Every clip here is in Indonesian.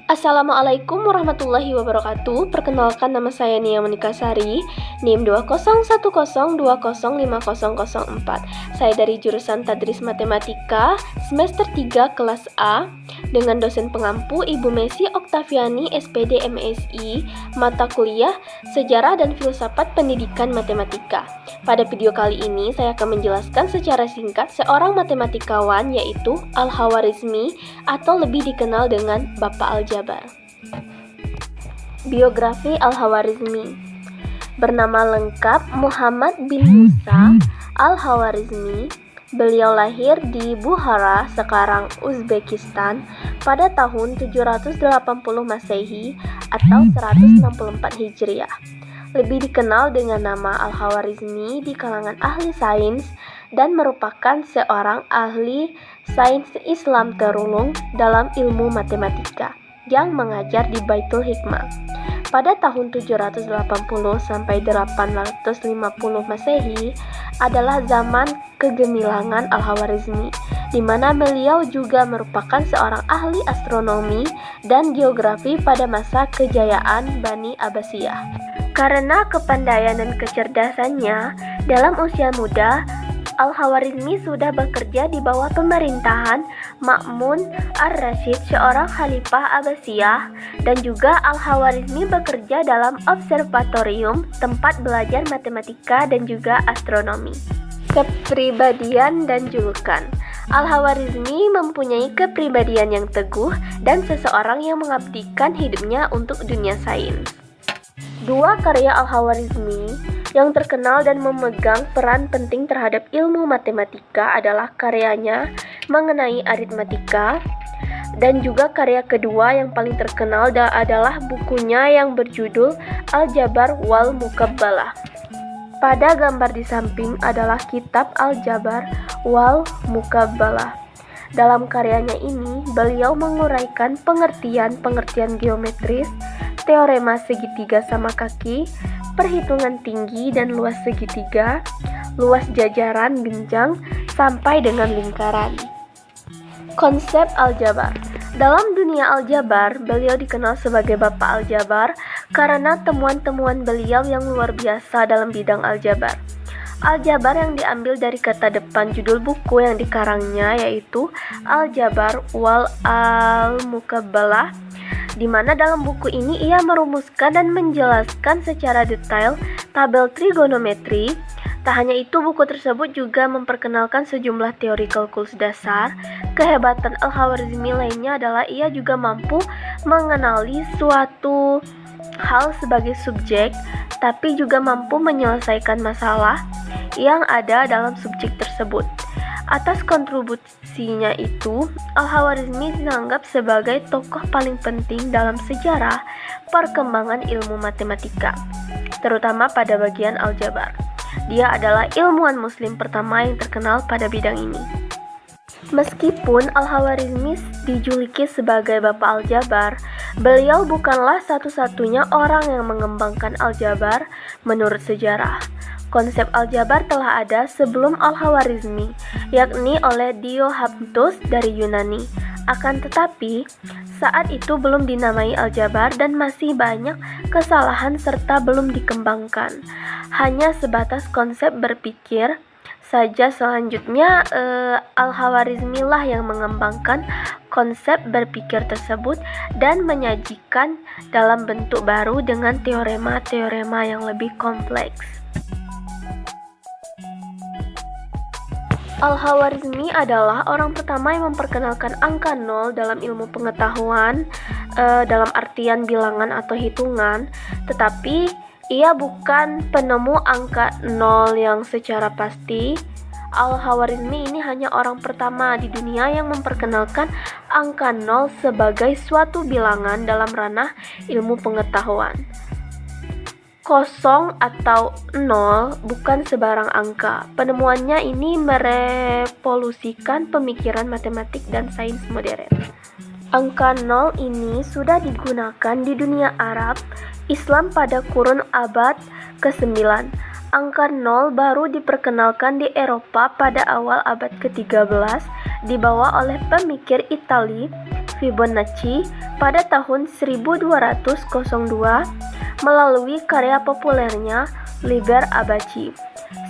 Assalamualaikum warahmatullahi wabarakatuh. Perkenalkan, nama saya Nia Monika Sari, NIM 20110205004. Saya dari jurusan Tadris Matematika semester 3 kelas A dengan dosen pengampu Ibu Messi Oktaviani SPD MSI, mata kuliah Sejarah dan Filsafat Pendidikan Matematika. Pada video kali ini saya akan menjelaskan secara singkat seorang matematikawan, yaitu Al-Khawarizmi atau lebih dikenal dengan Bapak Aljabar. Biografi Al-Khawarizmi. Bernama lengkap Muhammad bin Musa Al-Khawarizmi. Beliau lahir di Bukhara, sekarang Uzbekistan, pada tahun 780 Masehi atau 164 Hijriah. Lebih dikenal dengan nama Al-Khawarizmi di kalangan ahli sains dan merupakan seorang ahli sains Islam terulung dalam ilmu matematika yang mengajar di Baitul Hikmah. Pada tahun 780 sampai 850 Masehi adalah zaman kegemilangan Al-Khawarizmi, di mana beliau juga merupakan seorang ahli astronomi dan geografi pada masa kejayaan Bani Abbasiyah. Karena kepandaian dan kecerdasannya, dalam usia muda, Al-Khawarizmi sudah bekerja di bawah pemerintahan Ma'mun ar-Rasyid, seorang khalifah Abbasiyah, dan juga Al-Khawarizmi bekerja dalam observatorium, tempat belajar matematika dan juga astronomi. Kepribadian dan julukan. Al-Khawarizmi mempunyai kepribadian yang teguh dan seseorang yang mengabdikan hidupnya untuk dunia sains. Dua karya Al-Khawarizmi yang terkenal dan memegang peran penting terhadap ilmu matematika adalah karyanya mengenai aritmatika, dan juga karya kedua yang paling terkenal adalah bukunya yang berjudul Al-Jabar wal Mukabbalah. Pada gambar di samping adalah kitab Al-Jabar wal Mukabbalah. Dalam karyanya ini, beliau menguraikan pengertian geometris, teorema segitiga sama kaki, perhitungan tinggi dan luas segitiga, luas jajaran binjang, sampai dengan lingkaran. Konsep Aljabar. Dalam dunia aljabar, beliau dikenal sebagai Bapak Aljabar karena temuan-temuan beliau yang luar biasa dalam bidang aljabar. Aljabar yang diambil dari kata depan judul buku yang dikarangnya, yaitu Al-Jabar wal Al-Mukabbalah, di mana dalam buku ini ia merumuskan dan menjelaskan secara detail tabel trigonometri. Tak hanya itu, buku tersebut juga memperkenalkan sejumlah teori kalkulus dasar. Kehebatan Al-Khawarizmi lainnya adalah ia juga mampu mengenali suatu hal sebagai subjek, tapi juga mampu menyelesaikan masalah yang ada dalam subjek tersebut. Atas kontribusinya itu, Al-Khawarizmi dianggap sebagai tokoh paling penting dalam sejarah perkembangan ilmu matematika, terutama pada bagian aljabar. Dia adalah ilmuwan muslim pertama yang terkenal pada bidang ini. Meskipun Al-Khawarizmi dijuluki sebagai Bapak Aljabar, beliau bukanlah satu-satunya orang yang mengembangkan aljabar menurut sejarah. Konsep aljabar telah ada sebelum Al-Khawarizmi, yakni oleh Diophantus dari Yunani. Akan tetapi, saat itu belum dinamai aljabar dan masih banyak kesalahan serta belum dikembangkan. Hanya sebatas konsep berpikir saja. Selanjutnya, Al-Khawarizmi lah yang mengembangkan konsep berpikir tersebut dan menyajikan dalam bentuk baru dengan teorema-teorema yang lebih kompleks. Al-Khawarizmi adalah orang pertama yang memperkenalkan angka 0 dalam ilmu pengetahuan, dalam artian bilangan atau hitungan, tetapi ia bukan penemu angka 0 yang secara pasti. Al-Khawarizmi ini hanya orang pertama di dunia yang memperkenalkan angka 0 sebagai suatu bilangan dalam ranah ilmu pengetahuan. 0 atau 0 bukan sebarang angka. Penemuannya ini merevolusikan pemikiran matematik dan sains modern. Angka 0 ini sudah digunakan di dunia Arab, Islam pada kurun abad ke-9. Angka 0 baru diperkenalkan di Eropa pada awal abad ke-13, dibawa oleh pemikir Itali Fibonacci pada tahun 1202 melalui karya populernya Liber Abaci.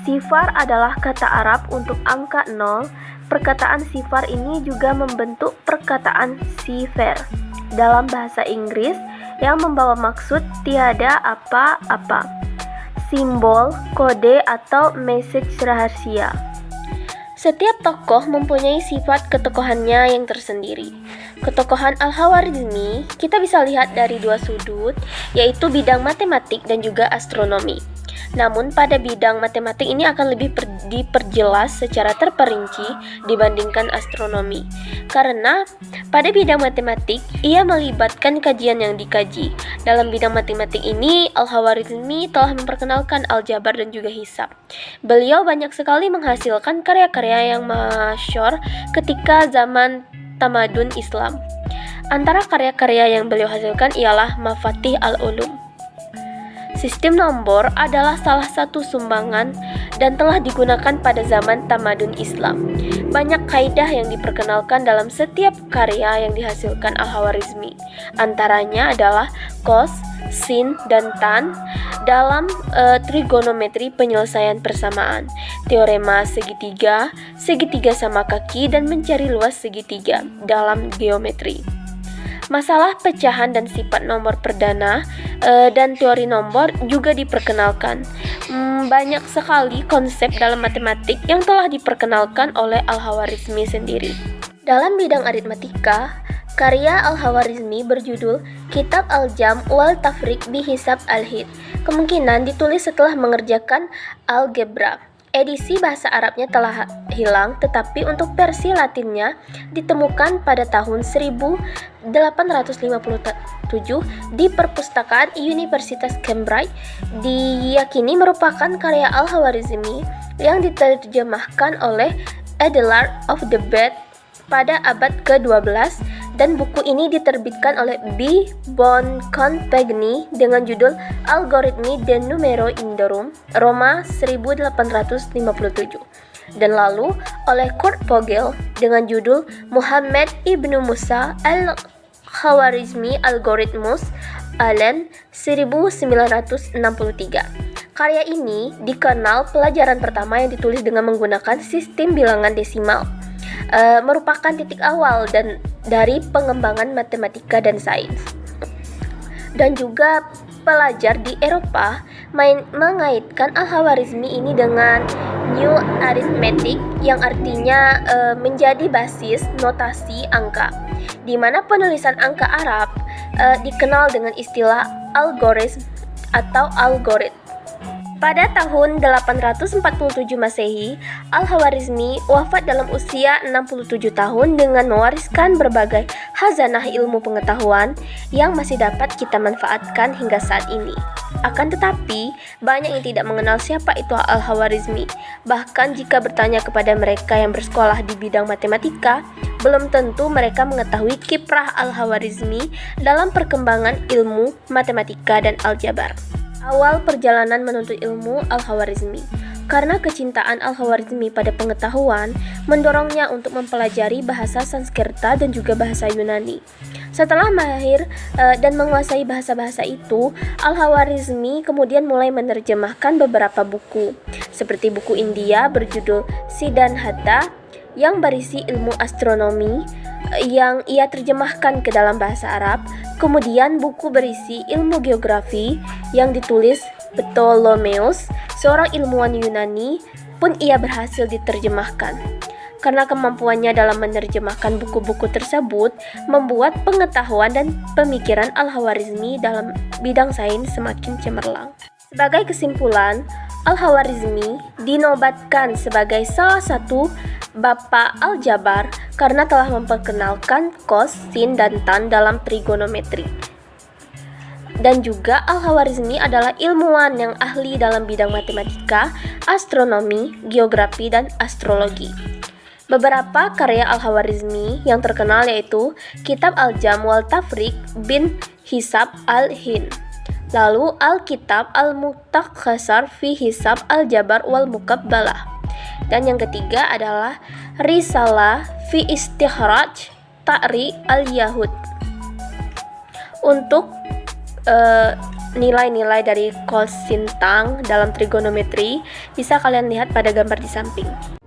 Sifar adalah kata Arab untuk angka 0. Perkataan sifar ini juga membentuk perkataan cipher dalam bahasa Inggris yang membawa maksud tiada apa-apa, simbol, kode, atau message rahasia. Setiap tokoh mempunyai sifat ketokohannya yang tersendiri. Ketokohan Al-Khawarizmi kita bisa lihat dari dua sudut, yaitu bidang matematik dan juga astronomi. Namun pada bidang matematik ini akan lebih diperjelas secara terperinci dibandingkan astronomi. Karena pada bidang matematik ia melibatkan kajian yang dikaji. Dalam bidang matematik ini Al-Khawarizmi telah memperkenalkan aljabar dan juga hisab. Beliau banyak sekali menghasilkan karya-karya yang masyhur ketika zaman tamadun Islam. Antara karya-karya yang beliau hasilkan ialah Mafatih al-Ulum. Sistem nombor adalah salah satu sumbangan dan telah digunakan pada zaman tamadun Islam. Banyak kaidah yang diperkenalkan dalam setiap karya yang dihasilkan Al-Khawarizmi. Antaranya adalah cos, sin, dan tan dalam trigonometri penyelesaian persamaan, teorema segitiga, segitiga sama kaki, dan mencari luas segitiga dalam geometri. Masalah pecahan dan sifat nomor perdana dan teori nomor juga diperkenalkan. Banyak sekali konsep dalam matematik yang telah diperkenalkan oleh Al-Khawarizmi sendiri. Dalam bidang aritmatika, karya Al-Khawarizmi berjudul Kitab Al-Jam wal Tafriq bi Hisab Al-Hid. Kemungkinan ditulis setelah mengerjakan algebra. Edisi bahasa Arabnya telah hilang, tetapi untuk versi Latinnya ditemukan pada tahun 1857 di perpustakaan Universitas Cambridge. Diyakini merupakan karya Al-Khawarizmi yang diterjemahkan oleh Adelard of the Bed pada abad ke-12, dan buku ini diterbitkan oleh B. Boncompagni dengan judul Algoritmi de Numero Indorum, Roma 1857, dan lalu oleh Kurt Vogel dengan judul Muhammad ibnu Musa al-Khawarizmi Algorithmus, Allen 1963. Karya ini dikenal pelajaran pertama yang ditulis dengan menggunakan sistem bilangan desimal. Merupakan titik awal dan dari pengembangan matematika dan sains. Dan juga pelajar di Eropa mengaitkan Al-Khawarizmi ini dengan New Arithmetic, yang artinya menjadi basis notasi angka, di mana penulisan angka Arab dikenal dengan istilah algoritm atau algorit. Pada tahun 847 Masehi, Al-Khawarizmi wafat dalam usia 67 tahun dengan mewariskan berbagai khazanah ilmu pengetahuan yang masih dapat kita manfaatkan hingga saat ini. Akan tetapi, banyak yang tidak mengenal siapa itu Al-Khawarizmi. Bahkan jika bertanya kepada mereka yang bersekolah di bidang matematika, belum tentu mereka mengetahui kiprah Al-Khawarizmi dalam perkembangan ilmu matematika dan aljabar. Awal perjalanan menuntut ilmu Al-Khawarizmi. Karena kecintaan Al-Khawarizmi pada pengetahuan mendorongnya untuk mempelajari bahasa Sanskerta dan juga bahasa Yunani. Setelah mahir dan menguasai bahasa-bahasa itu, Al-Khawarizmi kemudian mulai menerjemahkan beberapa buku, seperti buku India berjudul Siddhartha yang berisi ilmu astronomi yang ia terjemahkan ke dalam bahasa Arab. Kemudian buku berisi ilmu geografi yang ditulis Ptolemeus, seorang ilmuwan Yunani, pun ia berhasil diterjemahkan. Karena kemampuannya dalam menerjemahkan buku-buku tersebut membuat pengetahuan dan pemikiran Al-Khawarizmi dalam bidang sains semakin cemerlang. Sebagai kesimpulan, Al-Khawarizmi dinobatkan sebagai salah satu Bapak Aljabar karena telah memperkenalkan cos, sin, dan tan dalam trigonometri. Dan juga Al-Khawarizmi adalah ilmuwan yang ahli dalam bidang matematika, astronomi, geografi, dan astrologi. Beberapa karya Al-Khawarizmi yang terkenal yaitu Kitab Al-Jam wal Tafriq bin Hisab Al-Hind, lalu Al-Kitab Al-Mukhtasar fi Hisab Al-Jabar wal Mukabbalah, dan yang ketiga adalah Risalah fi Istikhraj Ta'ri al-Yahud. Untuk nilai-nilai dari cosine tang dalam trigonometri bisa kalian lihat pada gambar di samping.